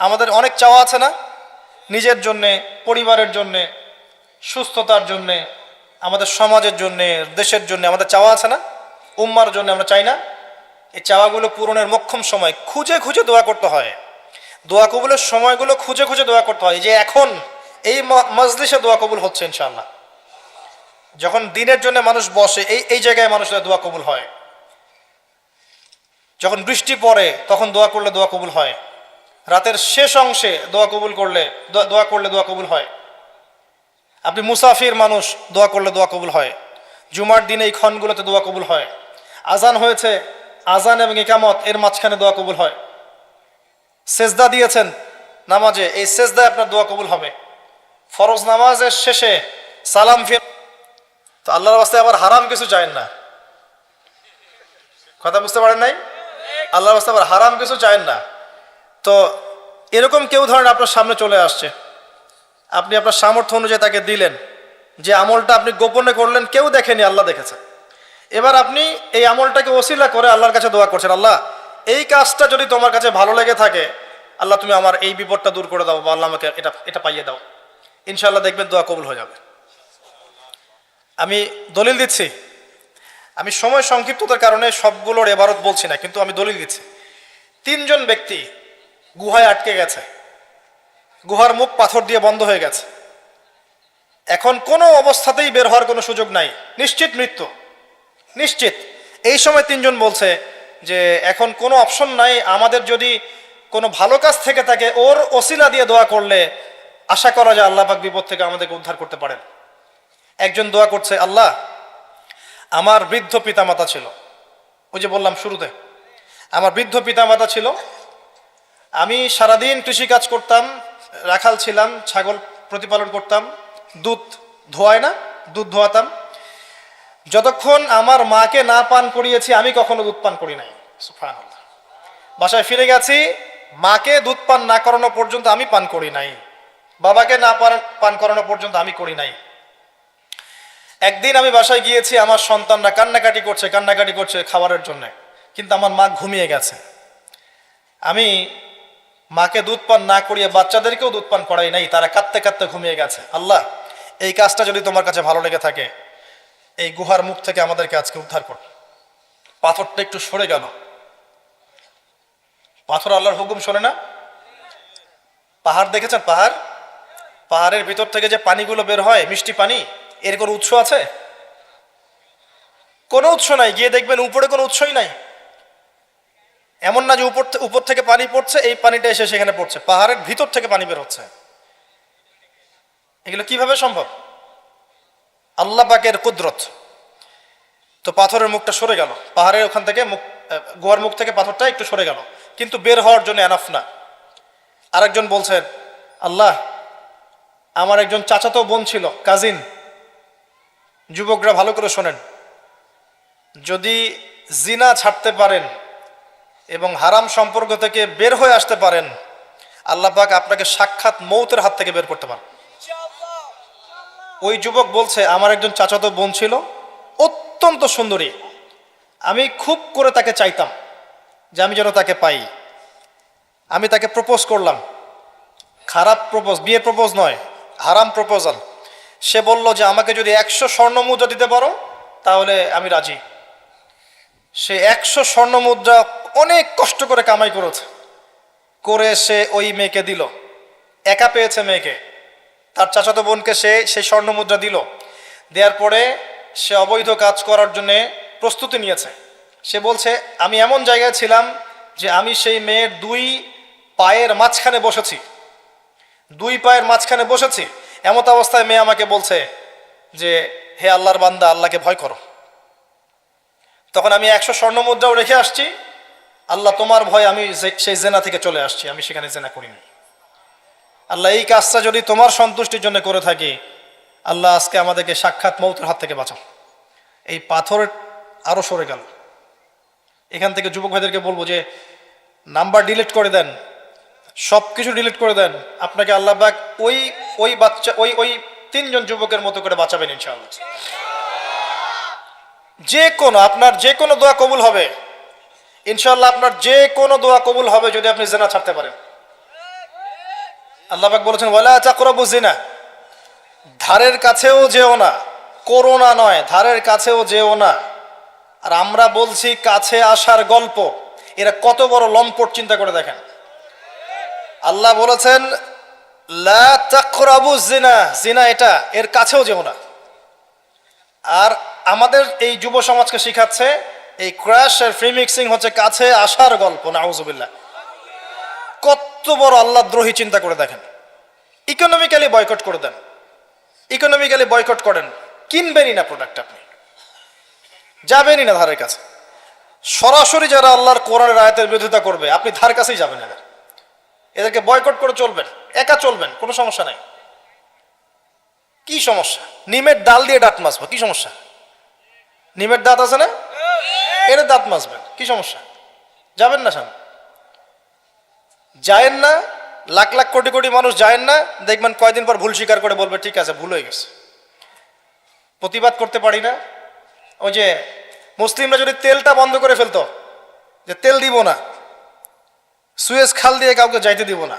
আমাদের অনেক চাওয়া আছে না? নিজের জন্যে, পরিবারের জন্যে, সুস্থতার জন্যে, আমাদের সমাজের জন্যে, দেশের জন্যে আমাদের চাওয়া আছে না? উম্মার জন্য আমরা চাই না? এই চাওয়াগুলো পূরণের মোক্ষম সময় খুঁজে খুঁজে দোয়া করতে হয়। দোয়া কবুলের সময়গুলো খুঁজে খুঁজে দোয়া করতে হয়। যে এখন এই মজলিসে দোয়া কবুল হচ্ছে ইনশাআল্লাহ। যখন দিনের জন্য মানুষ বসে, এই জায়গায় মানুষের দোয়া কবুল হয়। যখন বৃষ্টি পড়ে তখন দোয়া করলে দোয়া কবুল হয়। রাতের শেষ অংশে দোয়া করলে দোয়া কবুল হয়। আপনি মুসাফির মানুষ, দোয়া করলে দোয়া কবুল হয়। জুমার দিনে এই ক্ষণগুলোতে দোয়া কবুল হয়। আজান হয়েছে, আজান এবং ইকামত এর মাঝখানে দোয়া কবুল হয়। সেজদা দিয়েছেন নামাজে, এই সেজদায় আপনার দোয়া কবুল হবে। ফরজ নামাজের শেষে সালাম ফির, তো আল্লাহর রাস্তায় আবার হারাম কিছু চায়েন না। কথা বুঝতে পারেন নাই? আল্লাহর রাস্তায় আবার হারাম কিছু চায়েন না। তো এরকম কেউ ধরেন আপনার সামনে চলে আসছে, আপনি আপনার সামর্থ্য অনুযায়ী তাকে দিলেন, যে আমলটা আপনি গোপনে করলেন, কেউ দেখেনি, আল্লাহ দেখেছে। এবার আপনি এই আমলটাকে ওসিলা করে আল্লাহর কাছে দোয়া করছেন, আল্লাহ এই কাজটা যদি তোমার কাছে ভালো লেগে থাকে, আল্লাহ তুমি আমার এই বিপদটা দূর করে দাও, বা আল্লাহ আমাকে এটা পাইয়ে দাও। ইনশাআল্লাহ দেখবেন দোয়া কবুল হয়ে যাবে। আমি দলিল দিচ্ছি, আমি সময় সংক্ষিপ্ততার কারণে সবগুলোর এবারত বলছি না, কিন্তু আমি দলিল দিচ্ছি। 3 জন ব্যক্তি গুহায় আটকে গেছে, গুহার মুখ পাথর দিয়ে বন্ধ হয়ে গেছে, এখন কোনো অবস্থাতেই বের হওয়ার কোনো সুযোগ নাই, নিশ্চিত মৃত্যু, নিশ্চিত। এই সময় 3 জন বলছে যে এখন কোনো অপশন নাই, আমাদের যদি কোনো ভালো কাজ থেকে থাকে ওর ওসিলা দিয়ে দোয়া করলে আশা করা যায় আল্লাহ পাক বিপদ থেকে আমাদেরকে উদ্ধার করতে পারেন। একজন দোয়া করছে, আল্লাহ আমার বৃদ্ধ পিতামাতা ছিল, ওই যে বললাম শুরুতে, আমার বৃদ্ধ পিতামাতা ছিল, আমি সারাদিন কৃষিকাজ করতাম, রাখাল ছিলাম, ছাগল প্রতিপালন করতাম, দুধ ধোয়ায় না, দুধ ধোয়াতাম। যতক্ষণ আমার মাকে না পান করিয়েছি আমি কখনো দুধ পান করি নাই। সুবহানাল্লাহ। বাসায় ফিরে গেছি, মাকে দুধ পান না করানো পর্যন্ত আমি পান করি নাই, বাবাকে না পান করানো পর্যন্ত আমি করি নাই। একদিন আমি বাসায় গিয়েছি, আমার সন্তানরা কান্নাকাটি করছে খাবারের জন্য, কিন্তু আমার মা ঘুমিয়ে গেছে। আমি মাকে দুধ পান না করিয়ে বাচ্চাদেরকেও দুধ পান করাই নাই, তারা কাঁদতে কাঁদতে ঘুমিয়ে গেছে। আল্লাহ এই কাজটা যদি তোমার কাছে ভালো লেগে থাকে, এই গুহার মুখ থেকে আমাদেরকে আজকে উদ্ধার কর। পাথরটা একটু সরে গেল। পাথর আল্লাহর হুকুম শোনে না? পাহাড় দেখেছেন? পাহাড়ের ভিতর থেকে যে পানিগুলো বের হয়, মিষ্টি পানি, এর কোনো উৎস আছে? কোনো উৎস নাই। গিয়ে দেখবেন উপরে কোনো উৎসই নাই। এমন না যে উপর থেকে পানি পড়ছে, এই পানিটা এসে সেখানে পড়ছে, পাহাড়ের ভিতর থেকে পানি বের হচ্ছে। এগুলো কিভাবে সম্ভব? আল্লাহ পাকের কুদরত। তো পাথরের মুখটা সরে গেল, পাহাড়ের ওখান থেকে গুহার মুখ থেকে পাথরটা একটু সরে গেল, কিন্তু বের হওয়ার জন্য এনাফ না। আরেকজন বলছেন, আল্লাহ আমার একজন চাচাতো বোন ছিল, কাজিন। যুবকরা ভালো করে শোনেন, যদি জিনা ছাড়তে পারেন এবং হারাম সম্পর্ক থেকে বের হয়ে আসতে পারেন, আল্লাহ পাক আপনাকে সাক্ষাৎ মৌতের হাত থেকে বের করতে পারেন। ওই যুবক বলছে, আমার একজন চাচাতো বোন ছিল, অত্যন্ত সুন্দরী, আমি খুব করে তাকে চাইতাম যে আমি যেন তাকে পাই। আমি তাকে প্রপোজ করলাম, খারাপ প্রপোজ, বিয়ে প্রপোজ নয়, হারাম প্রপোজাল। সে বলল যে আমাকে যদি 100 স্বর্ণ মুদ্রা দিতে পারো তাহলে আমি রাজি। সে 100 স্বর্ণ মুদ্রা অনেক কষ্ট করে কামাই করে সে ওই মেয়েকে দিল। একা পেয়েছে মেয়েকে, তার চাচাতো বোনকে সেই স্বর্ণ মুদ্রা দিল। দেওয়ার পরে সে অবৈধ কাজ করার জন্যে প্রস্তুতি নিয়েছে। সে বলছে, আমি এমন জায়গায় ছিলাম যে আমি সেই মেয়ের 2 পায়ের মাঝখানে বসেছি, 2 পায়ের মাঝখানে বসেছি। এমত অবস্থায় মেয়ে আমাকে বলছে যে হে আল্লাহর বান্দা, আল্লাহকে ভয় করো। তখন আমি 100 স্বর্ণ মুদ্রাও রেখে আসছি, আল্লাহ তোমার ভয় আমি সেই জেনা থেকে চলে আসছি, আমি সেখানে জেনা করিনি। আল্লাহ এই কাজটা যদি তোমার সন্তুষ্টির জন্য করে থাকি, আল্লাহ আজকে আমাদেরকে সাক্ষাৎ মৌতের হাত থেকে বাঁচাও। এই পাথর আরো সরে গেল। এখান থেকে যুবক ভাইদেরকে বলবো যে নাম্বার ডিলিট করে দেন, সব কিছু ডিলিট করে দেন, আপনাকে আল্লাহ পাক ওই বাচ্চা ওই 3 জন যুবকের মতো করে বাঁচাবেন ইনশাআল্লাহ। আপনার যে কোনো দোয়া কবুল হবে ইনশাআল্লাহ। আপনার যে কোনো দোয়া কবুল হবে যদি আপনি জেনা ছাড়তে পারেন। আল্লাহ পাক বলেছেন ওয়ালা তাকরাবু জিনা, ধারের কাছেও যেও না, করোনা নয়, ধারের কাছেও যেও না। আর আমরা বলছি কাছে আসার গল্প, এরা কত বড় লম্পট চিন্তা করে দেখেন। আল্লাহ বলেছেন লা তাকরাবু জিনা, জিনা এটা, এর কাছেও যেও না। আর আমাদের এই যুব সমাজকে শিখাচ্ছে এই ক্র্যাশ আর ফ্রি মিক্সিং হচ্ছে কাছে আসার গল্প। নাউজুবিল্লাহ, কত বড় আল্লাহ দ্রোহী চিন্তা করে দেখেন। ইকোনমিক্যালি বয়কট করে দেন, ইকোনমিক্যালি বয়কট করেন, কিনবেনই না প্রোডাক্ট, আপনি যাবেনই না ধারের কাছে। সরাসরি যারা আল্লাহর কোরআনের আয়াতের বিরোধিতা করবে আপনি ধার কাছেই যাবেন না, এদেরকে বয়কট করে চলবেন, একা চলবেন, কোনো সমস্যা নাই। কি সমস্যা? নিমের ডাল দিয়ে দাঁত মাজবো, কি সমস্যা? নিমের দাঁত আছে না, এর দাঁত মাজবেন, কি সমস্যা? যাবেন না সামনে, যায়েন না। লাখ লাখ কোটি কোটি মানুষ যায়েন না, দেখবেন কয়দিন পর ভুল স্বীকার করে বলবে ঠিক আছে ভুল হয়ে গেছে। প্রতিবাদ করতে পারি না। ওই যে মুসলিমরা যদি তেলটা বন্ধ করে ফেলতো, যে তেল দিব না, সুয়েজ খাল দিয়ে কাউকে যাইতে দিব না,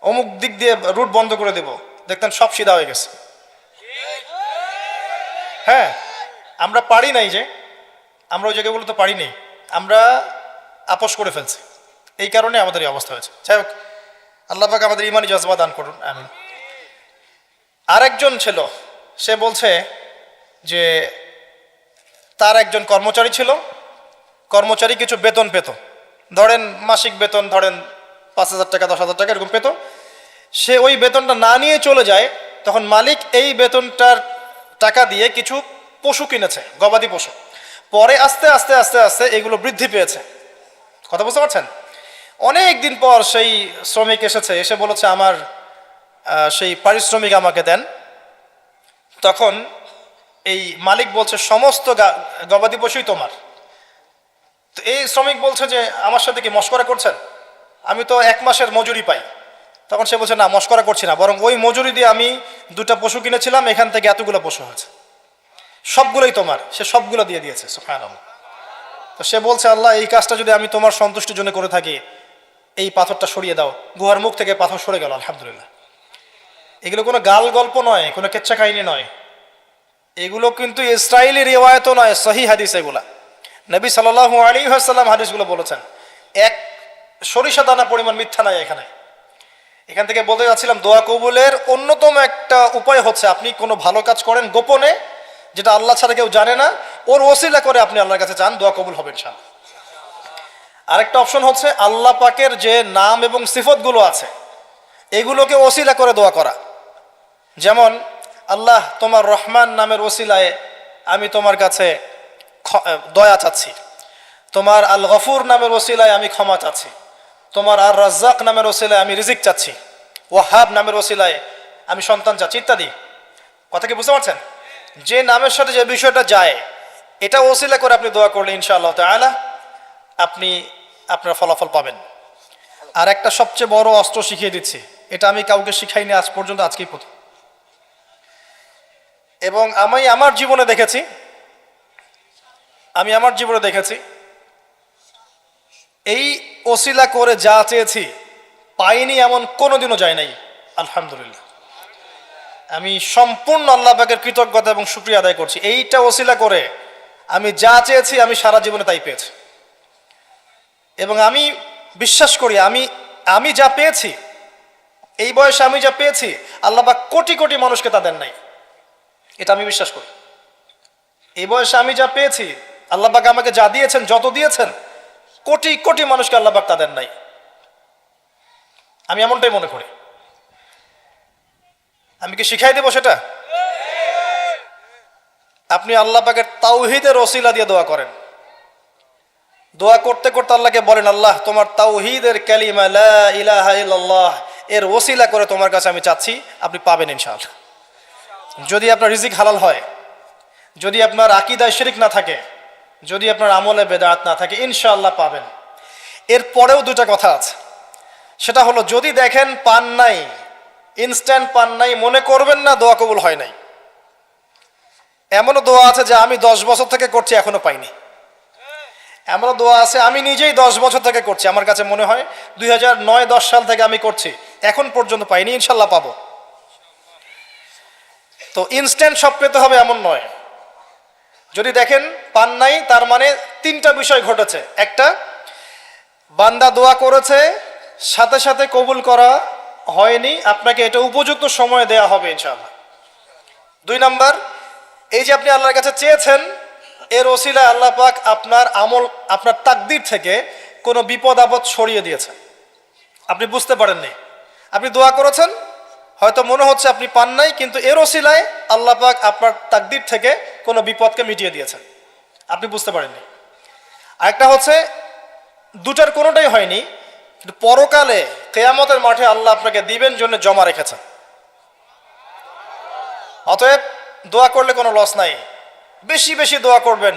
অমুক দিক দিয়ে রুট বন্ধ করে দেব, দেখতেন সব সিধা হয়ে গেছে। হ্যাঁ, আমরা পারি নাই, যে আমরা ওই জায়গাগুলো তো পারি নাই, আমরা আপোষ করে ফেলছি, এই কারণে আমাদের এই অবস্থা হয়েছে। যাই হোক, আল্লাহ পাক আমাদের ইমানি জজবা দান করুন, আমিন। আরেকজন ছিল, সে বলছে যে তার একজন কর্মচারী ছিল, কর্মচারী কিছু বেতন পেত, ধরেন মাসিক বেতন ধরেন 5,000 টাকা 10,000 টাকা এরকম পেত। সে ওই বেতনটা না নিয়ে চলে যায়, তখন মালিক এই বেতনটার টাকা দিয়ে কিছু পশু কিনেছে, গবাদি পশু। পরে আস্তে আস্তে আস্তে আস্তে এগুলো বৃদ্ধি পেয়েছে। কথা বুঝতে পারছেন? অনেক দিন পর সেই শ্রমিক এসেছে, এসে বলেছে আমার সেই পারিশ্রমিক আমাকে দেন। তখন এই মালিক বলছে সমস্ত গবাদি পশুই তোমার। তো এই শ্রমিক বলছে যে আমার সাথে কি মশকরা করছেন, আমি তো 1 মাসের মজুরি পাই। তখন সে বলছে না, মশকরা করছি না, বরং ওই মজুরি দিয়ে আমি 2টা পশু কিনেছিলাম, এখান থেকে এতগুলো পশু হয়েছে, সবগুলোই তোমার। সে সবগুলো দিয়ে দিয়েছে, সুবহানাল্লাহ। তো সে বলছে আল্লাহ, এই কাজটা যদি আমি তোমার সন্তুষ্টির জন্য করে থাকি, এই পাথরটা সরিয়ে দাও। গুহার মুখ থেকে পাথর সরে গেল, আলহামদুলিল্লাহ। এগুলো কোনো গাল গল্প নয়, কোনো কেচ্ছা কাহিনী নয়, এগুলো কিন্তু ইসরায়েলি রিওয়ায়াতও নয়, সহি হাদিস এগুলা। নবী সাল্লাল্লাহু আলাইহি ওয়াসাল্লাম হাদিসগুলো বলেছেন, এক সরিষা দানা পরিমাণ মিথ্যা নাই এখানে। এখান থেকে বলতে যাচ্ছিলাম, দোয়া কবুলের অন্যতম একটা উপায় হচ্ছে আপনি কোনো ভালো কাজ করেন গোপনে, যেটা আল্লাহ ছাড়া কেউ জানে না, ওর ওসিলা করে আপনি আল্লাহর কাছে চান, দোয়া কবুল হবে ইনশাআল্লাহ। আরেকটা অপশন হচ্ছে আল্লাহ পাকের যে নাম এবং সিফতগুলো আছে এগুলোকে ওসিলা করে দোয়া করা। যেমন আল্লাহ, তোমার রহমান নামের ওসিলায় আমি তোমার কাছে দয়া চাচ্ছি, তোমার আল গফুর নামের ওসিলায় আমি ক্ষমা চাচ্ছি, তোমার আর রাজ্জাক নামের ওসিলায় আমি রিজিক চাচ্ছি, ওয়াহাব নামের ওসিলায় আমি সন্তান চাচ্ছি, ইত্যাদি। কথা কি বুঝতে পারছেন? যে নামের সাথে যে বিষয়টা যায় এটা ওসিলা করে আপনি দোয়া করলে ইনশাআল্লাহ তাআলা আপনি আপনার ফলাফল পাবেন। আর একটা সবচেয়ে বড় অস্ত্র শিখিয়ে দিচ্ছি, এটা আমি কাউকে শিখাইনি আজ পর্যন্ত, আজকেই প্রথম। এবং আমি আমার জীবনে দেখেছি এই ওসিলা করে যা চেয়েছি পাইনি এমন কোনোদিনও যায় নাই, আলহামদুলিল্লাহ। আমি সম্পূর্ণ আল্লাহ পাকের কৃতজ্ঞতা এবং শুকরিয়া আদায় করছি। এইটা ওসিলা করে আমি যা চেয়েছি আমি সারা জীবনে তাই পেয়েছি। এবং আমি বিশ্বাস করি আমি যা পেয়েছি, এই বয়সে আমি যা পেয়েছি আল্লাহ পাক কোটি কোটি মানুষকে তা দেন নাই, এটা আমি বিশ্বাস করি। এই বয়সে আমি যা পেয়েছি আল্লাহ পাক আমাকে যা দিয়েছেন, যত দিয়েছেন, কোটি কোটি মানুষকে আল্লাহ পাক তা দেন নাই, আমি এমনটাই মনে করি। আমি কি শিখাই দেব সেটা? আপনি আল্লাহ পাকের তাওহীদের ওসিলা দিয়ে দোয়া করেন, দোয়া করতে করতে আল্লাহকে বলেন, আল্লাহ তোমার তাওহীদের কালিমা লা ইলাহা ইল্লাল্লাহ এর ওসিলা করে তোমার কাছে আমি চাচ্ছি, আপনি পাবেন ইনশাআল্লাহ। যদি আপনার রিজিক হালাল হয়, যদি আপনার আকীদায় শিরক না থাকে, যদি আপনার আমলে বেদাত না থাকে, ইনশাআল্লাহ পাবেন। এরপরেও 2টা কথা আছে, সেটা হলো যদি দেখেন পান নাই, ইনস্ট্যান্ট পান নাই, মনে করবেন না দোয়া কবুল হয় নাই। এমনও দোয়া আছে যে আমি 10 বছর থেকে করছি এখনো পাইনি। এমনও দোয়া আছে আমি নিজেই 10 বছর থেকে করছি, আমার কাছে মনে হয় 2009-10 সাল থেকে আমি করছি, এখন পর্যন্ত পাইনি, ইনশাল্লাহ পাবো। তো ইনস্ট্যান্ট সব পেতে হবে এমন নয়। যদি দেখেন পান নাই, তার মানে তিনটা বিষয় ঘটেছে। একটা, বান্দা দোয়া করেছে, সাথে সাথে কবুল করা হয়নি, আপনাকে এটা উপযুক্ত সময় দেয়া হবে ইনশাআল্লাহ। 2 নাম্বার, এই যে আপনি আল্লাহর কাছে চেয়েছেন, এর ওসিলায় আল্লাহ পাক আপনার আমল, আপনার তাকদীর থেকে কোনো বিপদ আপদ সরিয়ে দিয়েছে, আপনি বুঝতে পারেননি। আপনি দোয়া করেছেন, হয়তো মনে হচ্ছে আপনি পান নাই, কিন্তু এর ওসিলায় আল্লাহ পাক আপনার তাকদীর থেকে কোনো বিপদকে মিটিয়ে দিয়েছেন, আপনি বুঝতে পারেননি। আরেকটা হচ্ছে, দুটার কোনোটাই হয়নি, কিন্তু পরকালে কিয়ামতের মাঠে আল্লাহ আপনাকে দিবেন জন্য জমা রেখেছেন। অতএব দোয়া করলে কোনো লস নাই। বেশি বেশি দোয়া করবেন,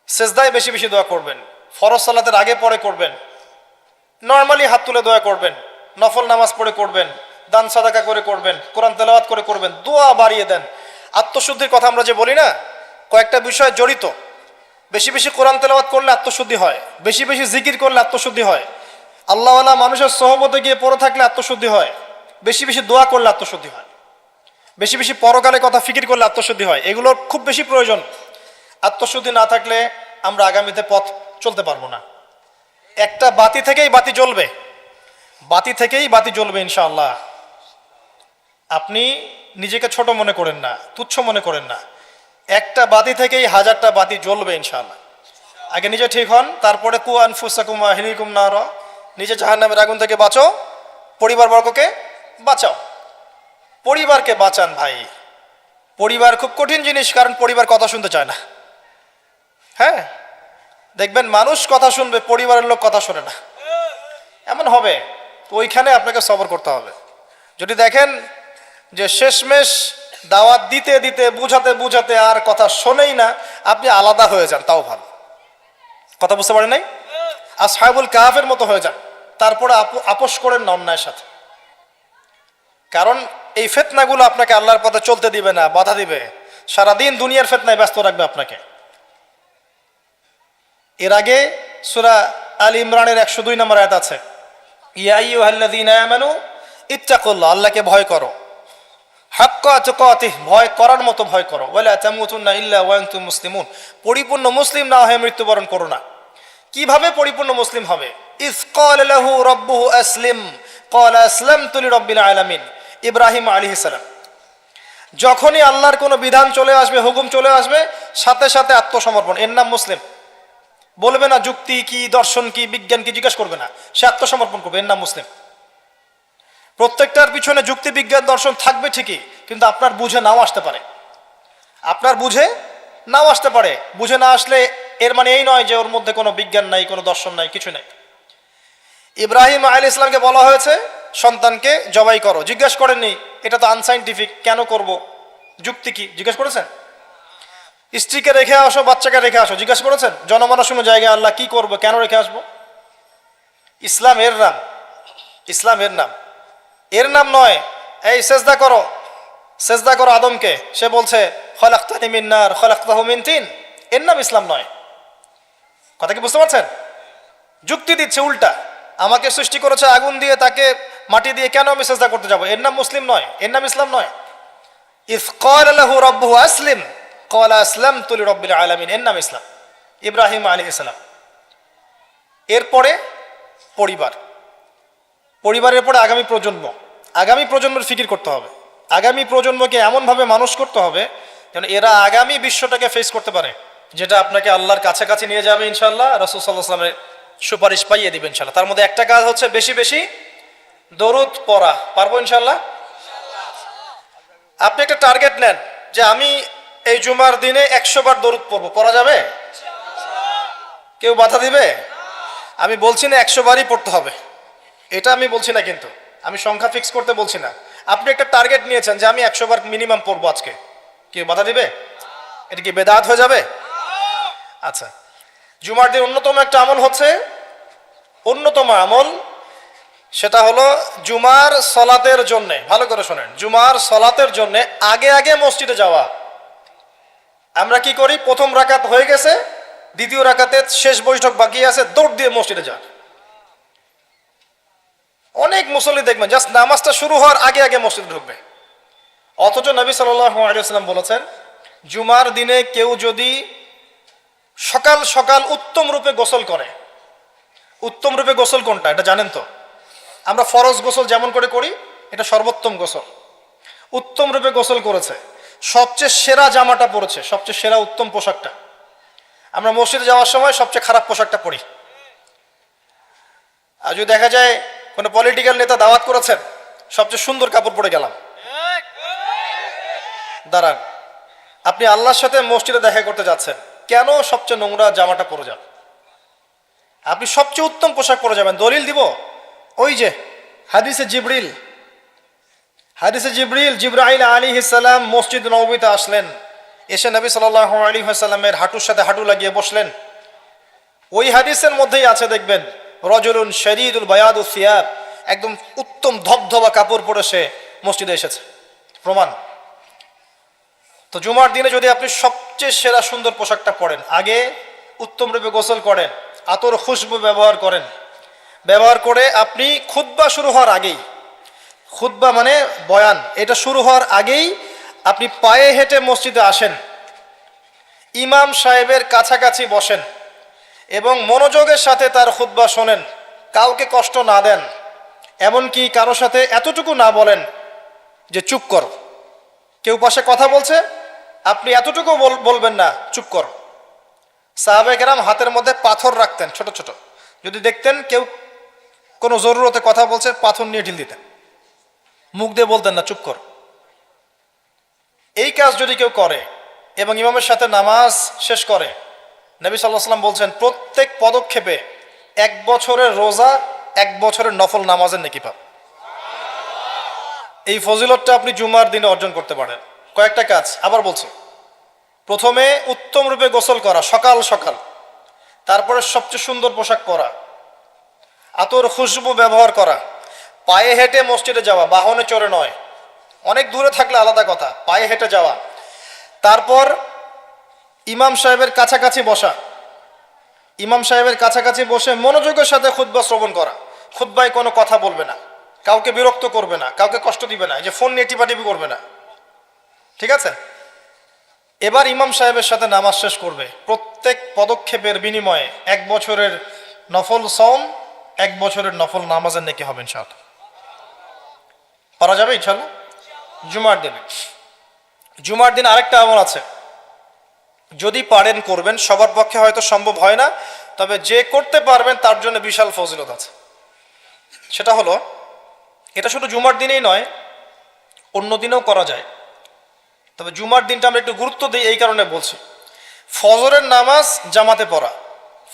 সেজদায় বেশি বেশি দোয়া করবেন, ফরজ সালাতের আগে পরে করবেন, নর্মালি হাত তুলে দোয়া করবেন, নফল নামাজ পড়ে করবেন, দান সাদাকা করে করবেন, কোরআন তেলাওয়াত করে করবেন, দোয়া বাড়িয়ে দেন। আত্মশুদ্ধির কথা আমরা যে বলি না, কয়েকটা বিষয় জড়িত। বেশি বেশি কোরআন তেলাওয়াত করলে আত্মশুদ্ধি হয়, বেশি বেশি জিকির করলে আত্মশুদ্ধি হয়, আল্লাহওয়ালা মানুষের সহবতে গিয়ে পড়ে থাকলে আত্মশুদ্ধি হয়, বেশি বেশি দোয়া করলে আত্মশুদ্ধি হয়, বেশি বেশি পরকালে কথা ফিকির করলে আত্মশুদ্ধি হয়। এগুলোর খুব বেশি প্রয়োজন। আত্মশুদ্ধি না থাকলে আমরা আগামীতে পথ চলতে পারবো না। একটা বাতি থেকেই বাতি জ্বলবে, বাতি থেকেই বাতি জ্বলবে ইনশাআল্লাহ। আপনি নিজেকে ছোট মনে করেন না, তুচ্ছ মনে করেন না, একটা বাতি থেকেই হাজারটা বাতি জ্বলবে ইনশাআল্লাহ। আগে নিজে ঠিক হন, তারপরে কু আনফুসাকুম ওয়া আহলিকুম নারা, নিজে জাহান্নামের আগুন থেকে বাঁচো, পরিবারবর্গকে বাঁচাও। পরিবারকে বাঁচান ভাই। পরিবার খুব কঠিন জিনিস, কারণ পরিবার কথা শুনতে চায় না। হ্যাঁ, দেখবেন মানুষ কথা শুনবে, পরিবারের লোক কথা শোনে না, এমন হবে। তো ওইখানে আপনাকে সবর করতে হবে। যদি দেখেন যে শেষমেশ দাওয়াত দিতে দিতে বুঝাতে বুঝাতে আর কথা শোনেই না, আপনি আলাদা হয়ে যান, তাও ভালো। কথা বুঝতে পারেন নাই? আসহাবুল কাহাফের মতো হয়ে যান, তারপরে আপোষ করেন না অন্যায়ের সাথে। কারণ এই ফিতনাগুলো আপনাকে আল্লাহর পথে চলতে দিবে না, বাধা দিবে, সারাদিন দুনিয়ার ফিতনায় ব্যস্ত রাখবে আপনাকে। এর আগে সূরা আল ইমরানের 102 নম্বর আয়াত আছে, ইয়া আইয়ুহাল্লাযীনা আমানু ইত্তাকুল্লাহ, আল্লাহকে ভয় করো, হাক্কা তুকাতিহ, ভয় করার মতো ভয় করো, ওয়ালা তামুতুন্না ইল্লা ওয়া আনতুম মুসলিমুন, পরিপূর্ণ মুসলিম না হয়ে মৃত্যুবরণ করো না। কিভাবে পরিপূর্ণ মুসলিম হবে? ইয ক্বালা লাহু রাব্বুহু আসলিম ক্বালা আসলামতু লিরাব্বিল আলামিন, ইব্রাহিম আলাইহিস সালাম যখনই আল্লাহর কোনো বিধান চলে আসবে, হুকুম চলে আসবে, সাথে সাথে আত্মসমর্পণ, এর নাম মুসলিম। বলবে না যুক্তি কি, দর্শন কি, বিজ্ঞান কি, জিজ্ঞাসা করবে না, সে আত্মসমর্পণ করবে, এর নাম মুসলিম। প্রত্যেকটার পিছনে যুক্তি, বিজ্ঞান, দর্শন থাকবে ঠিকই, কিন্তু আপনার বুঝে নাও আসতে পারে, আপনার বুঝে নাও আসতে পারে। বুঝে না আসলে এর মানে এই নয় যে ওর মধ্যে কোনো বিজ্ঞান নাই, কোনো দর্শন নাই, কিছু নাই। ইব্রাহিম আলাইহিস সালামকে বলা হয়েছে সন্তানকে জবাই করো, জিজ্ঞাসা করেননি এটা তো আনসাইন্টিফিক, কেন করব, যুক্তি কি, জিজ্ঞাসা করেছেন? স্ত্রীকে রেখে আসো, বাচ্চাকে রেখে আসো, জিজ্ঞাসা করেছেন? জনমানসূন্য জায়গায় আল্লাহ কি করবো, কেন রেখে আসবো? ইসলাম এর নাম, ইসলাম এর নাম, এর নাম নয় এই সেজদা করো, সেজদা করো আদমকে, সে বলছে খলাকতানি মিন নার খলাকতাহু মিন তিন, এর নাম ইসলাম নয়। কথা কি বুঝতে পারছেন? যুক্তি দিচ্ছে উল্টা, আমাকে সৃষ্টি করেছে আগুন দিয়ে, তাকে মাটি দিয়ে, কেন আমি সেজদা করতে যাবো? এর নাম মুসলিম নয়, এর নাম ইসলাম নয়। ইয ক্বালা লাহু রাব্বুহু আসলিম ক্বালা আসলামতু লিরাব্বিল আলামিন, এর নাম ইসলাম, ইব্রাহিম আলাইহিস সালাম। এরপরে পরিবার, পরিবারের পরে আগামী প্রজন্ম, আগামী প্রজন্মের ফিকির করতে হবে। আগামী প্রজন্মকে এমনভাবে মানুষ করতে হবে যেন এরা আগামী বিশ্বটাকে ফেস করতে পারে, যেটা আপনাকে আল্লাহর কাছাকাছি নিয়ে যাবে ইনশাআল্লাহ, রাসূল সাল্লাল্লাহু আলাইহি ওয়াসাল্লামের সুপারিশ পাইয়ে দিবেন ইনশাআল্লাহ। তার মধ্যে একটা কাজ হচ্ছে বেশি বেশি দরুদ পড়া, পারবো ইনশাআল্লাহ? আপনি একটা টার্গেট নেন যে আমি এই জুমার দিনে 100 বার দরুদ পড়বো, পড়া যাবে? কেউ বাধা দিবে? আমি বলছি না 100 বারই পড়তে হবে, এটা আমি বলছি না, কিন্তু আমি সংখ্যা ফিক্স করতে বলছি না। আপনি একটা টার্গেট নিয়েছেন যে আমি 100 বার মিনিমাম পড়বো আজকে, কেউ বাধা দিবে? এটা কি বেদাত হয়ে যাবে? আচ্ছা, জুমার দিন অন্যতম একটা আমল হচ্ছে, অন্যতম আমল সেটা হলো জুমার সলাতের জন্যে, ভালো করে শোনেন, জুমার সলাতের জন্যে আগে আগে মসজিদে যাওয়া। আমরা কি করি, প্রথম রাকাত হয়ে গেছে, দ্বিতীয় রাকাতে শেষ বৈঠক বাকি আছে, দৌড় দিয়ে মসজিদে যান। অনেক মুসল্লি দেখবেন জাস্ট নামাজটা শুরু হওয়ার আগে আগে মসজিদে ঢুকবে। অথচ নবী সাল্লাল্লাহু আলাইহি ওয়াসাল্লাম বলেছেন, জুমার দিনে কেউ যদি সকাল সকাল উত্তম রূপে গোসল করে, উত্তম রূপে গোসল কোনটা এটা জানেন তো? আমরা ফরজ গোসল যেমন করে করি, এটা সর্বোত্তম গোসল। উত্তম রূপে গোসল করেছে, সবচেয়ে সেরা জামাটা পরেছে, সবচেয়ে সেরা উত্তম পোশাকটা। আমরা মসজিদে যাওয়ার সময় সবচেয়ে খারাপ পোশাকটা পরি। আর যদি দেখা যায় কোনো পলিটিক্যাল নেতা দাওয়াত করেছেন, সবচেয়ে সুন্দর কাপড় পরে গেলাম। দাঁড়ান, আপনি আল্লাহর সাথে মসজিদে দেখা করতে যাচ্ছেন, কেন সবচেয়ে নোংরা জামাটা পরে যান? আপনি সবচেয়ে উত্তম পোশাক পরে যাবেন। দলিল দিব, ওই যে হাদিসে জিবরিল, জিবরাইল আলাইহিস সালাম মসজিদ নববীতে আসলেন, এসে নবী সাল্লাল্লাহু আলাইহি ওয়াসাল্লামের হাঁটুর সাথে হাঁটু লাগিয়ে বসলেন। ওই হাদিসের মধ্যেই আছে দেখবেন, রজুলুন শরীদুল বায়াদু সিয়াব, একদম উত্তম ধবধবা কাপড় পরে সে মসজিদে এসেছে, প্রমাণ। তো জুমার দিনে যদি আপনি সবচেয়ে সেরা সুন্দর পোশাকটা পরেন, আগে উত্তম রূপে গোসল করেন, আতর খুশবু ব্যবহার করেন, ব্যবহার করে আপনি খুতবা শুরু হওয়ার আগেই, খুতবা মানে বয়ান, এটা শুরু হওয়ার আগেই আপনি পায়ে হেঁটে মসজিদে আসেন, ইমাম সাহেবের কাছাকাছি বসেন এবং মনোযোগের সাথে তার খুতবা শোনেন, কাউকে কষ্ট না দেন, এমনকি কারোর সাথে এতটুকু না বলেন যে চুপ কর। কেউ পাশে কথা বলছে, আপনি এতটুকু বলবেন না, চুপ কর। সাহাবায়ে কেরাম হাতের মধ্যে পাথর রাখতেন ছোট ছোট, যদি দেখতেন কেউ কোনো জরুরতে কথা বলছে, পাথর নিয়ে ঢিল দিতেন, মুখ দিয়ে বলতেন না, চুপ কর। এই কাজ যদি কেউ করে এবং ইমামের সাথে নামাজ শেষ করে, নবী সাল্লাল্লাহু আলাইহি ওয়াসাল্লাম বলছেন প্রত্যেক পদক্ষেপে 1 বছরের রোজা, 1 বছরের নফল নামাজের নেকি পাবেন। এই ফজিলতটা আপনি জুমার দিনে অর্জন করতে পারেন। কয়েকটা কাজ আবার বলছি। প্রথমে উত্তম রূপে গোসল করা সকাল সকাল, তারপরে সবচেয়ে সুন্দর পোশাক পরা, আতর খুশবু ব্যবহার করা, পায়ে হেঁটে মসজিদে যাওয়া, বাহনে চড়ে নয়, অনেক দূরে থাকলে আলাদা কথা, পায়ে হেঁটে যাওয়া। তারপর ইমাম সাহেবের কাছাকাছি বসা, ইমাম সাহেবের কাছাকাছি বসে মনোযোগের সাথে খুতবা শ্রবণ করা। খুতবায় কোনো কথা বলবে না, কাউকে বিরক্ত করবে না, কাউকে কষ্ট দিবে না, এই যে ফোন নিয়ে টিপাটিপি করবে না, ঠিক আছে? এবার ইমাম সাহেবের সাথে নামাজ শেষ করবে। প্রত্যেক পদক্ষেপের বিনিময়ে 1 বছরের নফল সওম, 1 বছরের নফল নামাজের নেকি হবে ইনশাআল্লাহ। পারা যাবে ইনশাআল্লাহ। জুমার দিনে, জুমার দিন আরেকটা আমল আছে, যদি পারেন করবেন, সবার পক্ষে হয়তো সম্ভব হয় না, তবে যে করতে পারবেন তার জন্য বিশাল ফজিলত আছে। সেটা হলো, এটা শুধু জুমার দিনেই নয়, অন্য দিনেও করা যায়, তবে জুমার দিনটা আমরা একটু গুরুত্ব দিই এই কারণে বলছি। ফজরের নামাজ জামাতে পড়া,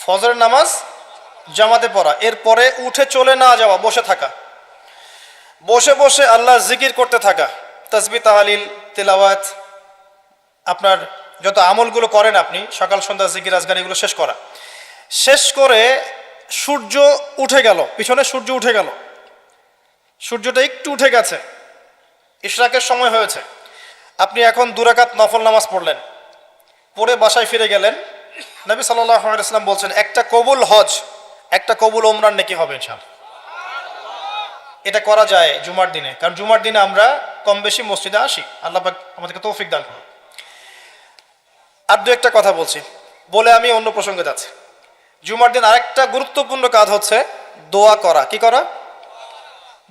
ফজরের নামাজ জামাতে পড়া, এরপরে উঠে চলে না যাওয়া, বসে থাকা, বসে বসে আল্লাহ জিকির করতে থাকা, তাসবিহ তাহলিল তেলাওয়াত, আপনার যত আমলগুলো করেন আপনি সকাল সন্ধ্যা জিকির আজগার, এগুলো শেষ করা। শেষ করে সূর্য উঠে গেল, পিছনে সূর্য উঠে গেল, সূর্যটা একটু উঠে গেছে, ইশরাকের সময় হয়েছে, আপনি এখন 2 রাকাত নফল নামাজ পড়লেন, পড়ে বাসায় ফিরে গেলেন। নবী সাল্লাল্লাহু আলাইহি ওয়াসাল্লাম বলছেন একটা কবুল হজ, একটা কবুল ওমরার নেকি হবে ইনশাআল্লাহ। এটা করা যায় জুমার দিনে, কারণ জুমার দিনে আমরা কম বেশি মসজিদে আসি, আল্লাহ পাক আমাদেরকে তৌফিক দান করুন। আর 2-1টা কথা বলছি, বলে আমি অন্য প্রসঙ্গে যাচ্ছি। জুমার দিন আরেকটা গুরুত্বপূর্ণ কাজ হচ্ছে দোয়া করা। কি করা?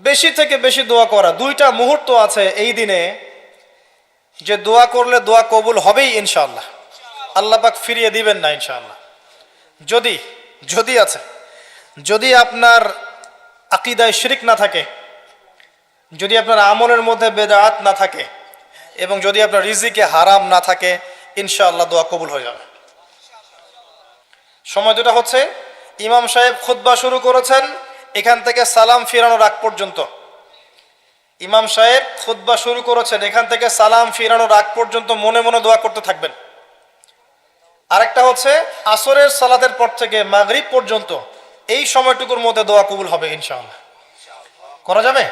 বেশি থেকে বেশি দোয়া করা। 2টা মুহূর্ত আছে এই দিনে যে দোয়া করলে দোয়া কবুল হবেই ইনশাআল্লাহ, আল্লাহ পাক ফিরিয়ে দিবেন না ইনশাআল্লাহ। যদি আপনার আকীদায় শিরক না থাকে, যদি আপনার আমলের মধ্যে বেদাত না থাকে, এবং যদি আপনার রিজিকে হারাম না থাকে, ইনশাআল্লাহ দোয়া কবুল হয়ে যাবে। সময় দুটা হচ্ছে, ইমাম সাহেব খুতবা শুরু করেছেন, এখান থেকে সালাম ফিরানোর আগ পর্যন্ত, ইমাম সাহেব খুতবা শুরু করেছেন, এখান থেকে সালাম ফিরানোর আগ পর্যন্ত মনে মনে দোয়া করতে থাকবেন। আরেকটা হচ্ছে আসরের সালাতের পর থেকে মাগরিব পর্যন্ত, এই সময়টুকুর মধ্যে দোয়া কবুল হবে ইনশাআল্লাহ। করা যাবে?